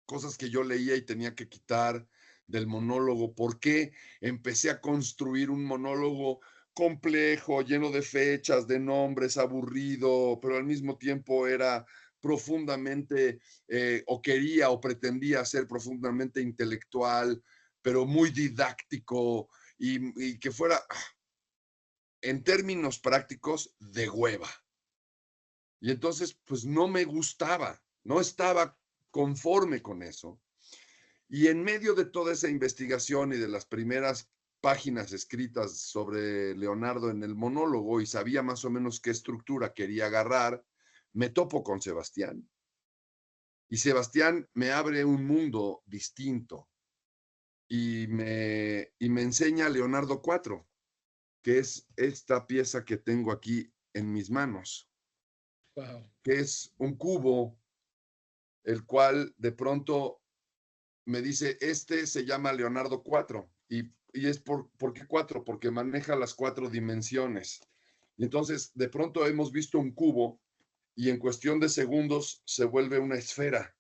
cosas que yo leía y tenía que quitar del monólogo. ¿Por qué empecé a construir un monólogo complejo, lleno de fechas, de nombres, aburrido, pero al mismo tiempo era profundamente, o quería o pretendía ser profundamente intelectual, pero muy didáctico y que fuera, en términos prácticos, de hueva? Y entonces, pues no me gustaba, no estaba conforme con eso. Y en medio de toda esa investigación y de las primeras páginas escritas sobre Leonardo en el monólogo y sabía más o menos qué estructura quería agarrar, me topo con Sebastián. Y Sebastián me abre un mundo distinto y me enseña Leonardo 4, que es esta pieza que tengo aquí en mis manos, Wow. que es un cubo, el cual de pronto me dice, este se llama Leonardo 4. Y es ¿por qué 4? Porque maneja las 4 dimensiones. Y entonces, de pronto hemos visto un cubo y en cuestión de segundos se vuelve una esfera.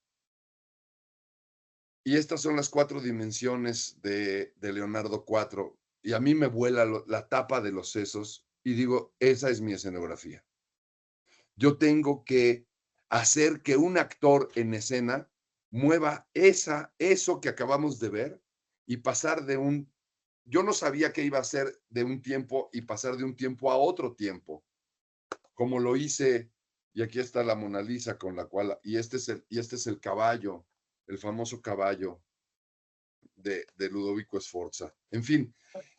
Y estas son las 4 dimensiones de Leonardo 4. Y a mí me vuela la tapa de los sesos y digo, esa es mi escenografía. Yo tengo que hacer que un actor en escena mueva eso que acabamos de ver y pasar de un... Yo no sabía que iba a ser de un tiempo y pasar de un tiempo a otro tiempo, como lo hice, y aquí está la Mona Lisa con la cual, y este es el caballo, el famoso caballo de Ludovico Sforza. En fin,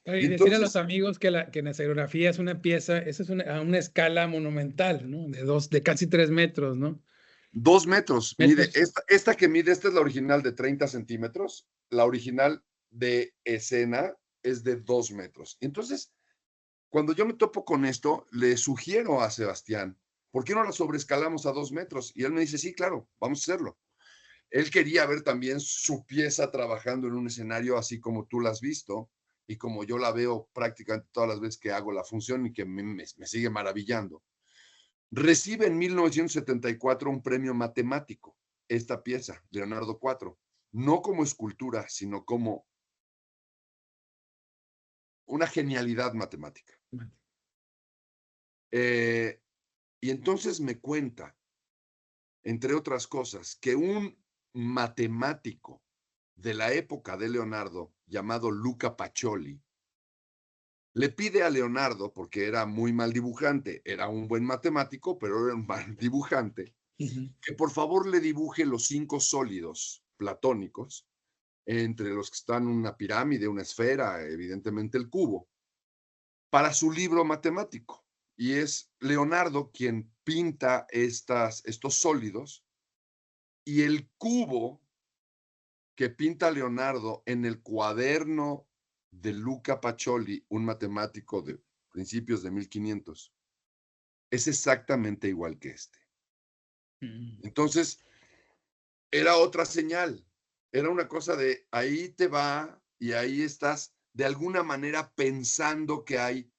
y Y decir a los entonces, amigos que la escenografía es una pieza, esa es a una escala monumental, ¿no? De casi 3 metros, ¿no? 2 metros, mide, Metros. esta que mide, esta es la original de 30 centímetros, la original de escena es de 2 metros. Entonces, cuando yo me topo con esto, le sugiero a Sebastián, ¿por qué no la sobrescalamos a 2 metros? Y él me dice, sí, claro, vamos a hacerlo. Él quería ver también su pieza trabajando en un escenario así como tú la has visto y como yo la veo prácticamente todas las veces que hago la función y que me sigue maravillando. Recibe en 1974 un premio matemático, esta pieza, Leonardo 4, no como escultura, sino como una genialidad matemática. Eh, y entonces me cuenta, entre otras cosas, que un matemático de la época de Leonardo, llamado Luca Pacioli, le pide a Leonardo, porque era muy mal dibujante, era un buen matemático, pero era un mal dibujante, Ujú. que por favor le dibuje los 5 sólidos platónicos, entre los que están una pirámide, una esfera, evidentemente el cubo, para su libro matemático. Y es Leonardo quien pinta estos sólidos y el cubo que pinta Leonardo en el cuaderno de Luca Pacioli, un matemático de principios de 1500, es exactamente igual que este. Mm. Entonces, era otra señal, era una cosa de ahí te va y ahí estás de alguna manera pensando que hay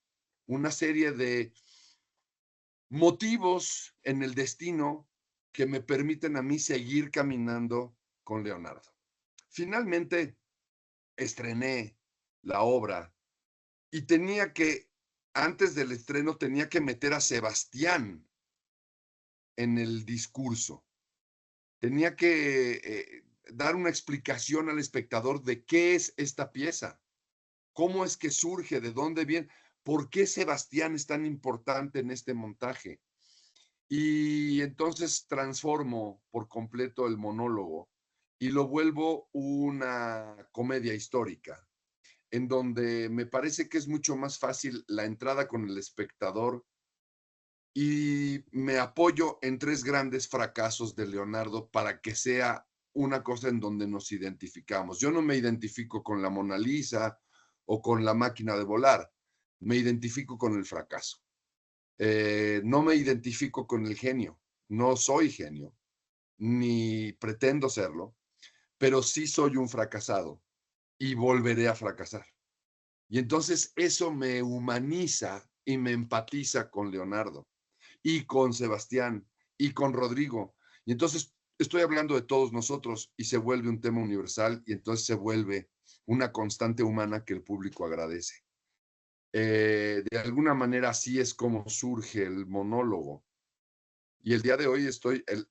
una serie de motivos en el destino que me permiten a mí seguir caminando con Leonardo. Finalmente estrené la obra y antes del estreno, tenía que meter a Sebastián en el discurso. Tenía que dar una explicación al espectador de qué es esta pieza, cómo es que surge, de dónde viene, por qué Sebastián es tan importante en este montaje. Y entonces transformo por completo el monólogo y lo vuelvo una comedia histórica, en donde me parece que es mucho más fácil la entrada con el espectador y me apoyo en 3 grandes fracasos de Leonardo para que sea una cosa en donde nos identificamos. Yo no me identifico con la Mona Lisa o con la máquina de volar, me identifico con el fracaso. No me identifico con el genio, no soy genio, ni pretendo serlo, pero sí soy un fracasado y volveré a fracasar. Y entonces eso me humaniza y me empatiza con Leonardo y con Sebastián y con Rodrigo. Y entonces estoy hablando de todos nosotros y se vuelve un tema universal y entonces se vuelve una constante humana que el público agradece. De alguna manera así es como surge el monólogo. Y el día de hoy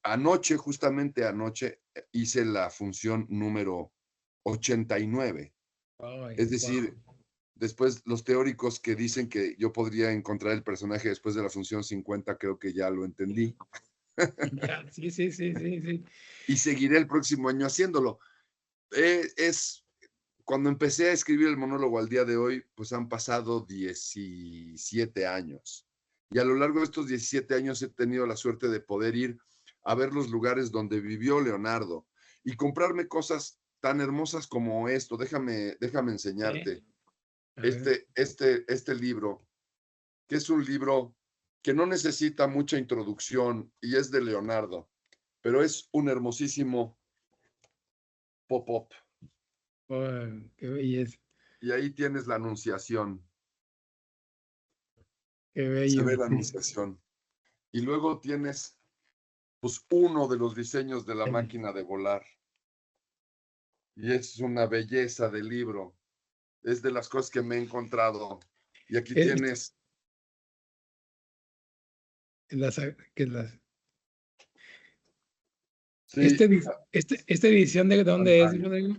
anoche, justamente anoche, hice la función número 89. Ay, Es decir, wow. después los teóricos que dicen que yo podría encontrar el personaje después de la función 50, creo que ya lo entendí. Ya, sí, sí, sí, sí, sí. Y seguiré el próximo año haciéndolo. Es cuando empecé a escribir el monólogo al día de hoy, pues han pasado 17 años. Y a lo largo de estos 17 años he tenido la suerte de poder ir a ver los lugares donde vivió Leonardo y comprarme cosas tan hermosas como esto. Déjame Sí. enseñarte A ver, este libro, que es un libro que no necesita mucha introducción y es de Leonardo, pero es un hermosísimo pop-up. oh, qué belleza, Y ahí tienes la anunciación, qué se ve bello. la anunciación. Y luego tienes, pues, uno de los diseños de la máquina de volar. Y es una belleza de libro. Es de las cosas que me he encontrado. Y aquí Es- tienes, las, que las, sí, esta edición de dónde es, pantalla. Rodrigo?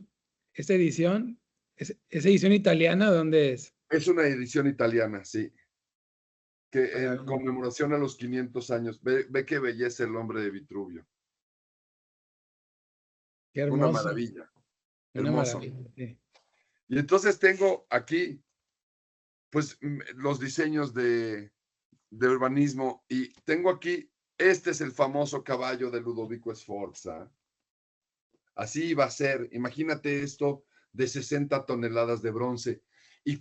Esta edición, ¿es edición italiana? ¿Dónde es? Es una edición italiana, sí, que Para en ver, conmemoración a los 500 años. Ve qué belleza el hombre de Vitruvio. qué Una hermoso, maravilla, una hermoso. maravilla. Sí. Y entonces tengo aquí, pues, los diseños de urbanismo y tengo aquí, este es el famoso caballo de Ludovico Sforza. Así va a ser, imagínate esto de 60 toneladas de bronce. Y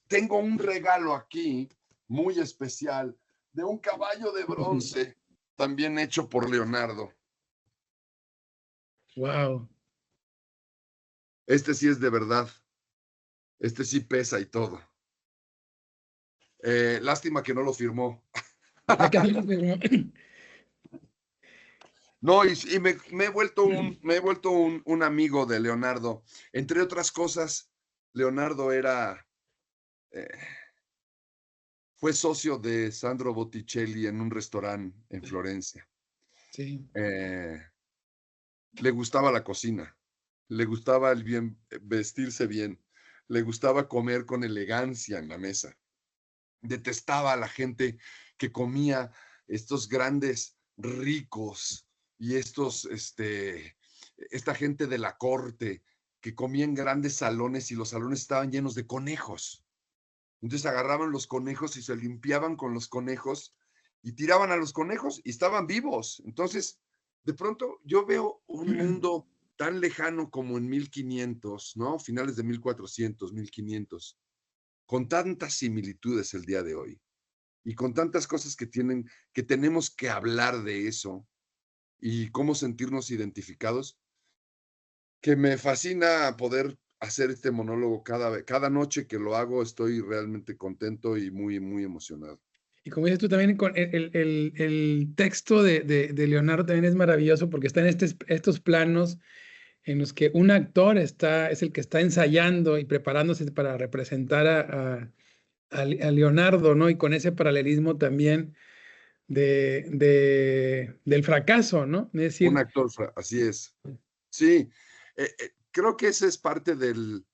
tengo un regalo aquí muy especial de un caballo de bronce, también hecho por Leonardo. Wow. Este sí es de verdad, este sí pesa y todo. Lástima que no lo firmó. No, y me he vuelto un amigo de Leonardo. Entre otras cosas, Leonardo eh, fue socio de Sandro Botticelli en un restaurante en Florencia. Sí. Eh, Le gustaba la cocina, le gustaba el bien, vestirse bien, le gustaba comer con elegancia en la mesa. Detestaba a la gente que comía estos grandes ricos y esta gente de la corte que comía en grandes salones y los salones estaban llenos de conejos. Entonces agarraban los conejos y se limpiaban con los conejos y tiraban a los conejos y estaban vivos. Entonces, de pronto yo veo un mundo tan lejano como en 1500, ¿no? Finales de 1400, 1500, con tantas similitudes el día de hoy y con tantas cosas que tenemos que hablar de eso y cómo sentirnos identificados, que me fascina poder hacer este monólogo cada noche que lo hago, estoy realmente contento y muy, muy emocionado. Y como dices tú también, con el texto de Leonardo también es maravilloso porque está en estos planos en los que un actor es el que está ensayando y preparándose para representar a Leonardo, ¿no? Y con ese paralelismo también del fracaso, ¿no? Es Un decir, actor, así es. Sí, creo que ese es parte del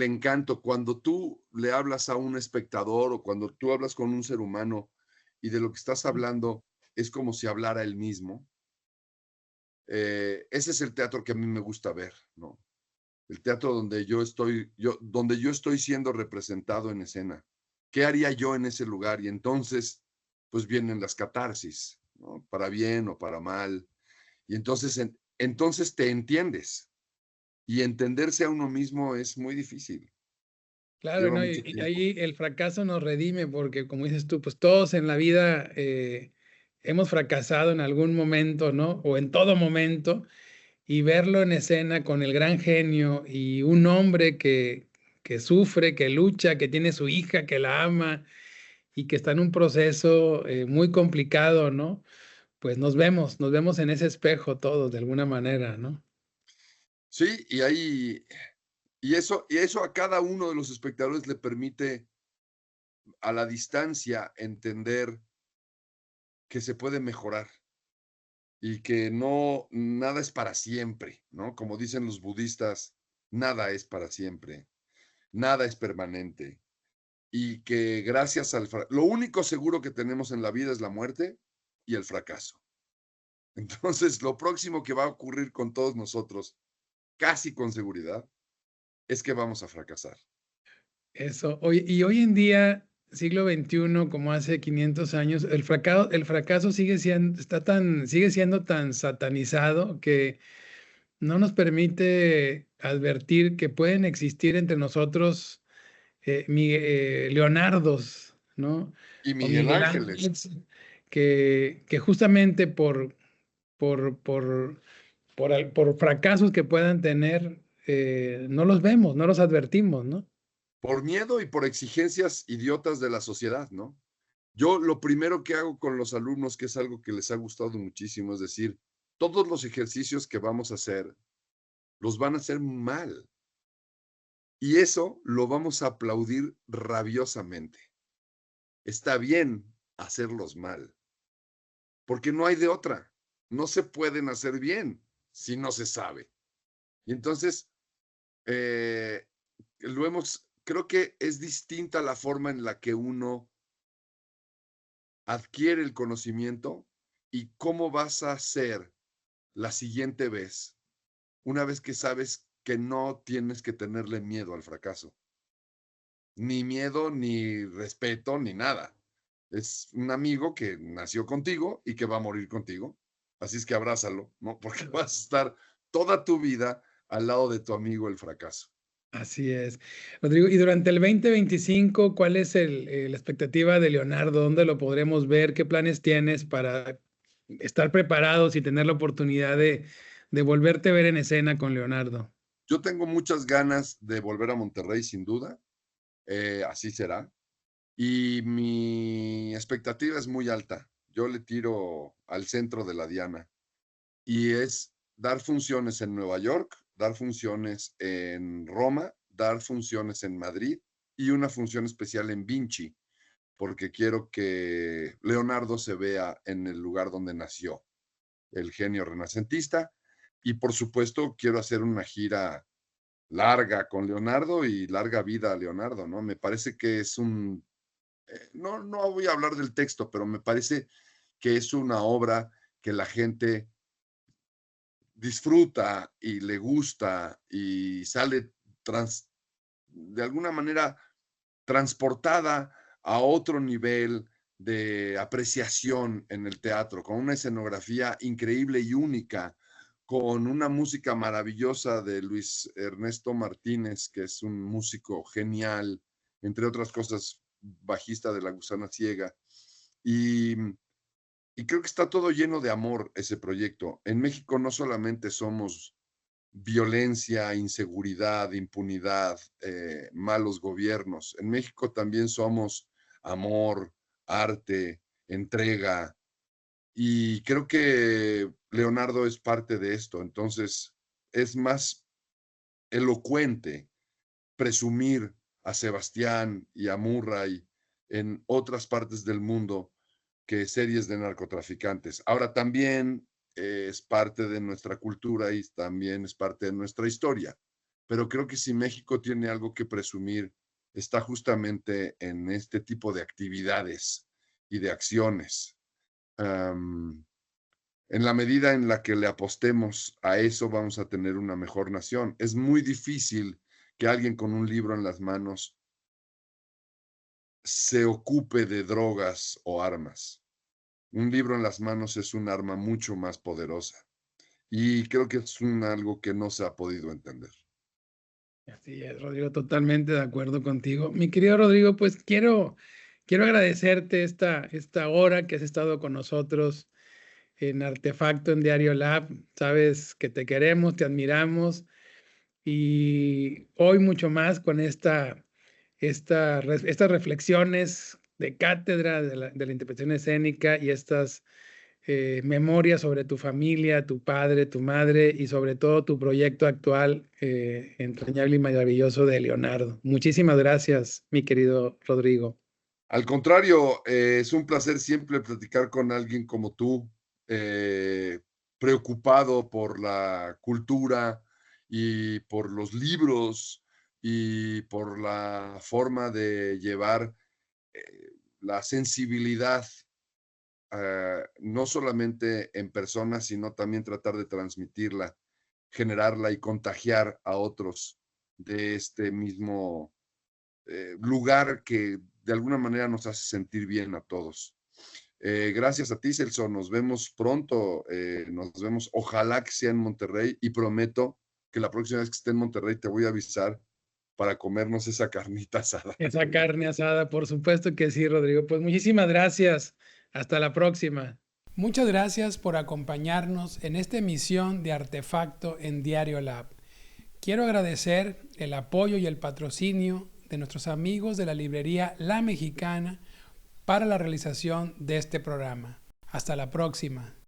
encanto. Cuando tú le hablas a un espectador o cuando tú hablas con un ser humano y de lo que estás hablando es como si hablara él mismo, ese es el teatro que a mí me gusta ver, ¿no? El teatro donde yo estoy siendo representado en escena. ¿Qué haría yo en ese lugar? Y entonces, pues vienen las catarsis, ¿no? Para bien o para mal. Y entonces te entiendes. Y entenderse a uno mismo es muy difícil. Claro, lleva ¿no? mucho Y tiempo. ahí el fracaso nos redime porque, como dices tú, pues todos en la vida hemos fracasado en algún momento, ¿no? O en todo momento, y verlo en escena con el gran genio y un hombre que sufre, que lucha, que tiene su hija, que la ama y que está en un proceso muy complicado, ¿no? Pues nos vemos en ese espejo todos de alguna manera, ¿no? Sí, y eso a cada uno de los espectadores le permite a la distancia entender que se puede mejorar y que no, nada es para siempre, ¿no? Como dicen los budistas, nada es para siempre, nada es permanente. Y que gracias lo único seguro que tenemos en la vida es la muerte y el fracaso. Entonces, lo próximo que va a ocurrir con todos nosotros, casi con seguridad, es que vamos a fracasar. Eso. Y hoy en día, siglo XXI, como hace 500 años, el fracaso sigue siendo tan satanizado que no nos permite advertir que pueden existir entre nosotros Leonardos, ¿no? Y O Miguel Miguel Ángeles, Ángeles, que justamente por, por, por fracasos que puedan tener, no los vemos, no los advertimos, ¿no? por miedo y por exigencias idiotas de la sociedad, ¿no? Yo lo primero que hago con los alumnos, que es algo que les ha gustado muchísimo, es decir, todos los ejercicios que vamos a hacer, los van a hacer mal. Y eso lo vamos a aplaudir rabiosamente. Está bien hacerlos mal, porque no hay de otra. No se pueden hacer bien si no se sabe. Y entonces, eh, creo que es distinta la forma en la que uno adquiere el conocimiento y cómo vas a hacer la siguiente vez, una vez que sabes que no tienes que tenerle miedo al fracaso. Ni miedo, ni respeto, ni nada. Es un amigo que nació contigo y que va a morir contigo. Así es que abrázalo, ¿no? Porque vas a estar toda tu vida al lado de tu amigo el fracaso. Así es. Rodrigo, y durante el 2025, ¿cuál es la expectativa de Leonardo? ¿Dónde lo podremos ver? ¿Qué planes tienes para estar preparados y tener la oportunidad de volverte a ver en escena con Leonardo? Yo tengo muchas ganas de volver a Monterrey, sin duda. Así será. Y mi expectativa es muy alta. Yo le tiro al centro de la diana y es dar funciones en Nueva York, dar funciones en Roma, dar funciones en Madrid y una función especial en Vinci, porque quiero que Leonardo se vea en el lugar donde nació, el genio renacentista. Y por supuesto, quiero hacer una gira larga con Leonardo y larga vida a Leonardo, ¿no? Me parece que es no, no voy a hablar del texto, pero me parece que es una obra que la gente disfruta y le gusta y sale de alguna manera transportada a otro nivel de apreciación en el teatro, con una escenografía increíble y única, con una música maravillosa de Luis Ernesto Martínez, que es un músico genial, entre otras cosas, bajista de La Gusana Ciega. Y y creo que está todo lleno de amor ese proyecto. En México no solamente somos violencia, inseguridad, impunidad, malos gobiernos. En México también somos amor, arte, entrega. Y creo que Leonardo es parte de esto. Entonces, es más elocuente presumir a Sebastián y a Murray en otras partes del mundo que series de narcotraficantes. Ahora también es parte de nuestra cultura y también es parte de nuestra historia. Pero creo que si México tiene algo que presumir, está justamente en este tipo de actividades y de acciones. En la medida en la que le apostemos a eso, vamos a tener una mejor nación. Es muy difícil que alguien con un libro en las manos se ocupe de drogas o armas. Un libro en las manos es un arma mucho más poderosa y creo que es algo que no se ha podido entender. Así es, Rodrigo, totalmente de acuerdo contigo. Mi querido Rodrigo, pues quiero agradecerte esta hora que has estado con nosotros en Artefacto en Diario Lab. Sabes que te queremos, te admiramos y hoy mucho más con estas reflexiones de cátedra de la interpretación escénica y estas memorias sobre tu familia, tu padre, tu madre y sobre todo tu proyecto actual entrañable y maravilloso de Leonardo. Muchísimas gracias, mi querido Rodrigo. Al contrario, es un placer siempre platicar con alguien como tú, preocupado por la cultura y por los libros y por la forma de llevar la sensibilidad, no solamente en persona, sino también tratar de transmitirla, generarla y contagiar a otros de este mismo lugar que de alguna manera nos hace sentir bien a todos. Gracias a ti, Celso. Nos vemos pronto. Nos vemos. Ojalá que sea en Monterrey y prometo que la próxima vez que esté en Monterrey te voy a avisar para comernos esa carnita asada. Esa carne asada, por supuesto que sí, Rodrigo. Pues muchísimas gracias. Hasta la próxima. Muchas gracias por acompañarnos en esta emisión de Artefacto en Diario Lab. Quiero agradecer el apoyo y el patrocinio de nuestros amigos de la librería La Mexicana para la realización de este programa. Hasta la próxima.